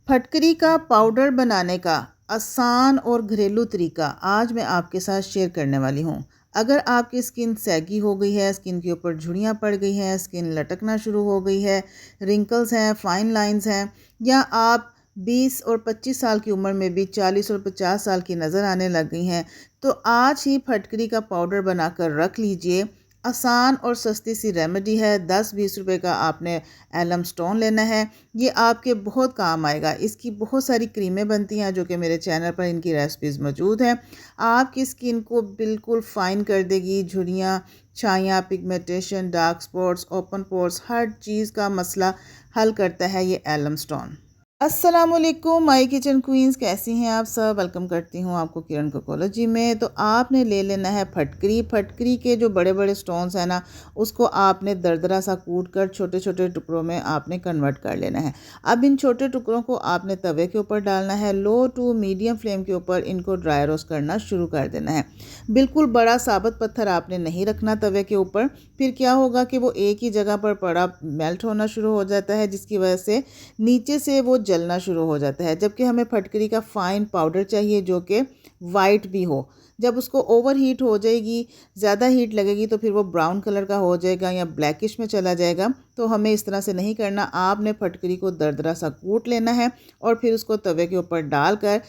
फटकरी का पाउडर बनाने का आसान और घरेलू तरीका आज मैं आपके साथ शेयर करने वाली हूँ। अगर आपकी स्किन सैगी हो गई है, स्किन के ऊपर झुर्रियाँ पड़ गई हैं, स्किन लटकना शुरू हो गई है, रिंकल्स हैं, फाइन लाइंस हैं, या आप 20 और 25 साल की उम्र में भी 40 और 50 साल की नज़र आने लग गई हैं, तो आज ही फटकरी का पाउडर बनाकर रख लीजिए। आसान और सस्ती सी रेमेडी है। 10-20 रुपए का आपने एलम स्टोन लेना है। ये आपके बहुत काम आएगा। इसकी बहुत सारी क्रीमें बनती हैं जो कि मेरे चैनल पर इनकी रेसिपीज़ मौजूद हैं। आपकी स्किन को बिल्कुल फ़ाइन कर देगी। झुर्रियाँ, छाइयाँ, pigmentation, dark spots, open pores, हर चीज़ का मसला हल करता है ये एलम स्टोन। अस्सलामुअलैकुम माय किचन क्वींस, कैसी हैं आप सब। वेलकम करती हूँ आपको किरण कोकोलॉजी में। तो आपने ले लेना है फटकरी। फटकरी के जो बड़े बड़े स्टोन्स हैं ना, उसको आपने दरदरा सा कूट कर छोटे छोटे टुकड़ों में आपने कन्वर्ट कर लेना है। अब इन छोटे टुकड़ों को आपने तवे के ऊपर डालना है। लो टू मीडियम फ्लेम के ऊपर इनको ड्राई रोस्ट करना शुरू कर देना है। बिल्कुल बड़ा साबुत पत्थर आपने नहीं रखना तवे के ऊपर। फिर क्या होगा कि वो एक ही जगह पर पड़ा मेल्ट होना शुरू हो जाता है, जिसकी वजह से नीचे से वो जलना शुरू हो जाता है। जबकि हमें फटकरी का फ़ाइन पाउडर चाहिए जो कि वाइट भी हो। जब उसको ओवर हीट हो जाएगी, ज़्यादा हीट लगेगी, तो फिर वो ब्राउन कलर का हो जाएगा या ब्लैकिश में चला जाएगा। तो हमें इस तरह से नहीं करना। आपने फटकरी को दरदरा सा कूट लेना है और फिर उसको तवे के ऊपर डालकर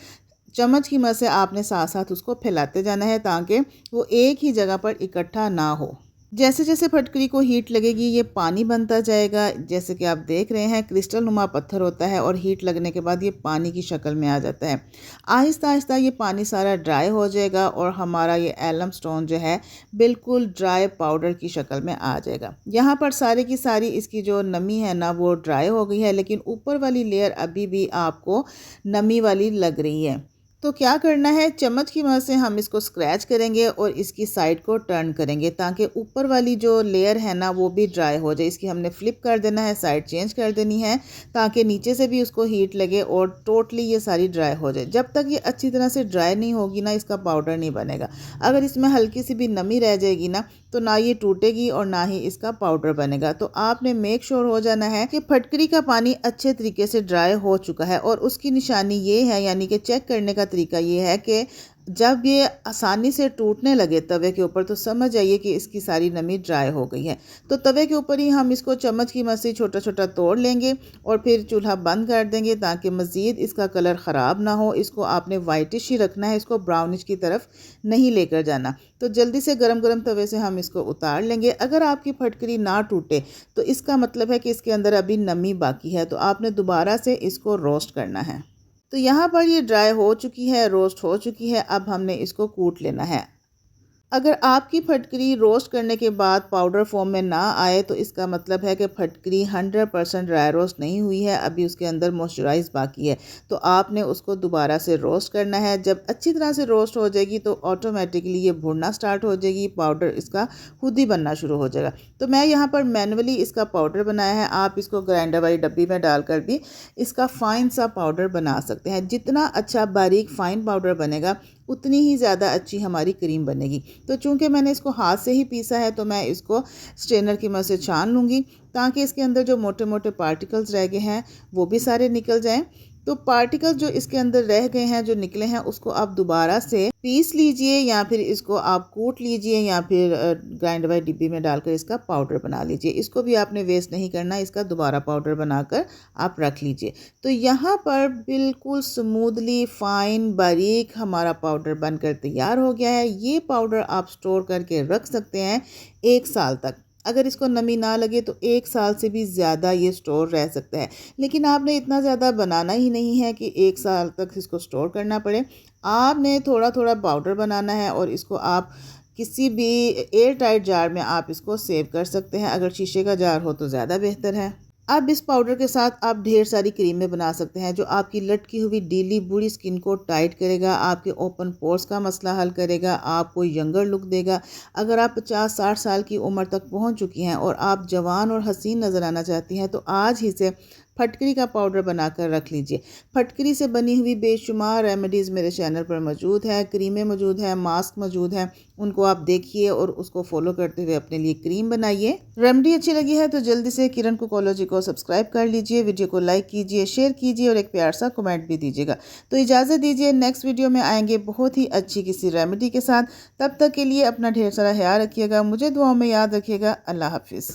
चम्मच की मदद से आपने साथ साथ उसको फैलाते जाना है ताकि वो एक ही जगह पर इकट्ठा ना हो। जैसे जैसे फटकरी को हीट लगेगी ये पानी बनता जाएगा। जैसे कि आप देख रहे हैं, क्रिस्टल नुमा पत्थर होता है और हीट लगने के बाद ये पानी की शक्ल में आ जाता है। आहिस्ता आहिस्ता ये पानी सारा ड्राई हो जाएगा और हमारा ये एलम स्टोन जो है बिल्कुल ड्राई पाउडर की शक्ल में आ जाएगा। यहाँ पर सारी की सारी इसकी जो नमी है ना, वो ड्राई हो गई है, लेकिन ऊपर वाली लेयर अभी भी आपको नमी वाली लग रही है। तो क्या करना है, चम्मच की मदद से हम इसको स्क्रैच करेंगे और इसकी साइड को टर्न करेंगे ताकि ऊपर वाली जो लेयर है ना वो भी ड्राई हो जाए। इसकी हमने फ्लिप कर देना है, साइड चेंज कर देनी है ताकि नीचे से भी उसको हीट लगे और टोटली ये सारी ड्राई हो जाए। जब तक ये अच्छी तरह से ड्राई नहीं होगी ना, इसका पाउडर नहीं बनेगा। अगर इसमें हल्की सी भी नमी रह जाएगी ना, तो ना ये टूटेगी और ना ही इसका पाउडर बनेगा। तो आपने मेक श्योर हो जाना है कि फटकरी का पानी अच्छे तरीके से ड्राई हो चुका है। और उसकी निशानी ये है, यानी कि चेक करने का तरीका ये है कि जब ये आसानी से टूटने लगे तवे के ऊपर, तो समझ जाइए कि इसकी सारी नमी ड्राई हो गई है। तो तवे के ऊपर ही हम इसको चम्मच की मदद से छोटा छोटा तोड़ लेंगे और फिर चूल्हा बंद कर देंगे ताकि मज़ीद इसका कलर ख़राब ना हो। इसको आपने वाइटिश ही रखना है, इसको ब्राउनिश की तरफ नहीं लेकर जाना। तो जल्दी से गरम गरम तवे से हम इसको उतार लेंगे। अगर आपकी फटकरी ना टूटे तो इसका मतलब है कि इसके अंदर अभी नमी बाकी है, तो आपने दोबारा से इसको रोस्ट करना है। तो यहाँ पर ये ड्राई हो चुकी है, रोस्ट हो चुकी है। अब हमने इसको कूट लेना है। अगर आपकी फटकरी रोस्ट करने के बाद पाउडर फॉर्म में ना आए तो इसका मतलब है कि फटकरी 100% ड्राई रोस्ट नहीं हुई है, अभी उसके अंदर मॉइस्चराइज बाकी है। तो आपने उसको दोबारा से रोस्ट करना है। जब अच्छी तरह से रोस्ट हो जाएगी तो ऑटोमेटिकली ये भुनना स्टार्ट हो जाएगी, पाउडर इसका खुद ही बनना शुरू हो जाएगा। तो मैं यहाँ पर मैनुअली इसका पाउडर बनाया है। आप इसको ग्राइंडर वाली डब्बी में डालकर भी इसका फ़ाइन सा पाउडर बना सकते हैं। जितना अच्छा बारीक फ़ाइन पाउडर बनेगा उतनी ही ज़्यादा अच्छी हमारी क्रीम बनेगी। तो चूंकि मैंने इसको हाथ से ही पीसा है, तो मैं इसको स्ट्रेनर की मदद से छान लूँगी ताकि इसके अंदर जो मोटे मोटे पार्टिकल्स रह गए हैं वो भी सारे निकल जाएं। तो पार्टिकल्स जो इसके अंदर रह गए हैं, जो निकले हैं, उसको आप दोबारा से पीस लीजिए या फिर इसको आप कूट लीजिए या फिर ग्राइंडर वाली डिब्बी में डालकर इसका पाउडर बना लीजिए। इसको भी आपने वेस्ट नहीं करना, इसका दोबारा पाउडर बनाकर आप रख लीजिए। तो यहाँ पर बिल्कुल स्मूथली फ़ाइन बारीक हमारा पाउडर बनकर तैयार हो गया है। ये पाउडर आप स्टोर करके रख सकते हैं 1 साल तक। अगर इसको नमी ना लगे तो 1 साल से भी ज़्यादा ये स्टोर रह सकता है। लेकिन आपने इतना ज़्यादा बनाना ही नहीं है कि 1 साल तक इसको स्टोर करना पड़े। आपने थोड़ा थोड़ा पाउडर बनाना है और इसको आप किसी भी एयर टाइट जार में आप इसको सेव कर सकते हैं। अगर शीशे का जार हो तो ज़्यादा बेहतर है। अब इस पाउडर के साथ आप ढेर सारी क्रीमें बना सकते हैं जो आपकी लटकी हुई डीली बूढ़ी स्किन को टाइट करेगा, आपके ओपन पोर्स का मसला हल करेगा, आपको यंगर लुक देगा। अगर आप 50-60 साल की उम्र तक पहुंच चुकी हैं और आप जवान और हसीन नज़र आना चाहती हैं, तो आज ही से फटकरी का पाउडर बनाकर रख लीजिए। फटकरी से बनी हुई बेशुमार रेमेडीज़ मेरे चैनल पर मौजूद है, क्रीमें मौजूद हैं, मास्क मौजूद हैं, उनको आप देखिए और उसको फॉलो करते हुए अपने लिए क्रीम बनाइए। रेमेडी अच्छी लगी है तो जल्दी से किरण कुकोलॉजी को सब्सक्राइब कर लीजिए, वीडियो को लाइक कीजिए, शेयर कीजिए और एक प्यार सा कमेंट भी दीजिएगा। तो इजाज़त दीजिए, नेक्स्ट वीडियो में आएंगे बहुत ही अच्छी किसी रेमेडी के साथ। तब तक के लिए अपना ढेर सारा ख्याल रखिएगा, मुझे दुआओं में याद रखिएगा। अल्लाह हाफिज़।